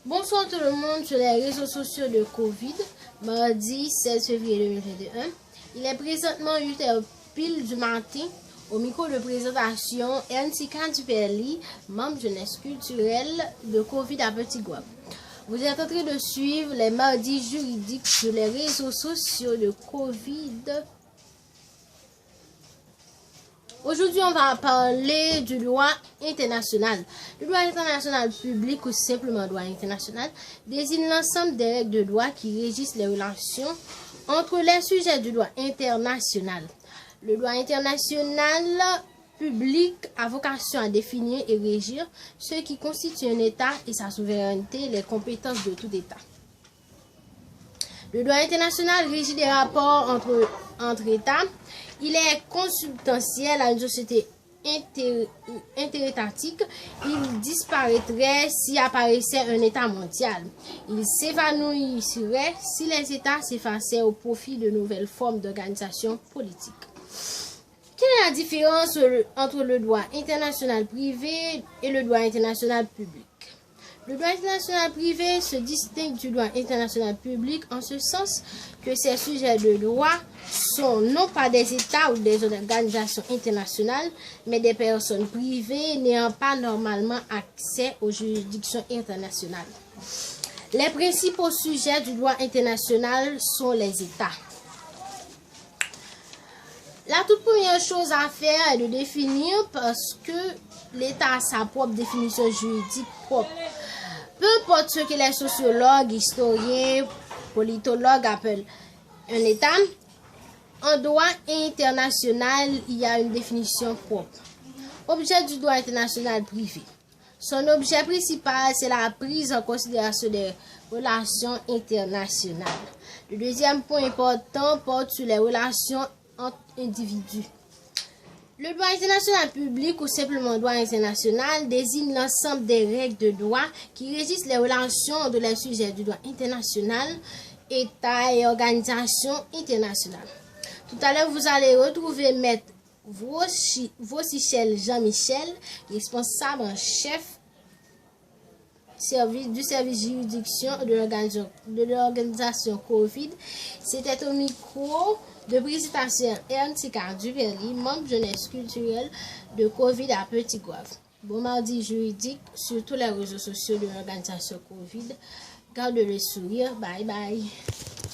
Bonsoir tout le monde sur les réseaux sociaux de Covid, mardi 16 février 2021. Il est présentement 8h pile du matin. Au micro de présentation, Ernst Duperly, membre jeunesse culturelle de Covid à Petit Guap. Vous êtes en train de suivre les mardis juridiques sur les réseaux sociaux de Covid. Aujourd'hui, on va parler du droit international. Le droit international public ou simplement droit international désigne l'ensemble des règles de droit qui régissent les relations entre les sujets du droit international. Le droit international public a vocation à définir et régir ce qui constitue un État et sa souveraineté, les compétences de tout État. Le droit international régit des rapports entre États. Il est consubstantiel à une société interétatique. Il disparaîtrait s'il apparaissait un État mondial. Il s'évanouirait si les États s'effaçaient au profit de nouvelles formes d'organisation politique. Quelle est la différence entre le droit international privé et le droit international public? Le droit international privé se distingue du droit international public en ce sens que ces sujets de droit sont non pas des États ou des organisations internationales, mais des personnes privées n'ayant pas normalement accès aux juridictions internationales. Les principaux sujets du droit international sont les États. La toute première chose à faire est de définir parce que l'État a sa propre définition juridique propre. Peu importe ce que les sociologues, historiens, politologues appellent un État, en droit international, il y a une définition propre. Objet du droit international privé. Son objet principal, c'est la prise en considération des relations internationales. Le deuxième point important porte sur les relations entre individus. Le droit international public ou simplement droit international désigne l'ensemble des règles de droit qui régissent les relations entre les sujets du droit international, États et organisations internationales. Tout à l'heure, vous allez retrouver Maître Vaucichel Jean-Michel, responsable en chef du service juridiction de l'organisation Covid. C'était au micro de présentation Ernst Duperly, membre jeunesse culturelle de Covid à Petit Guap. Bon mardi juridique sur tous les réseaux sociaux de l'organisation Covid. Gardez le sourire. Bye bye.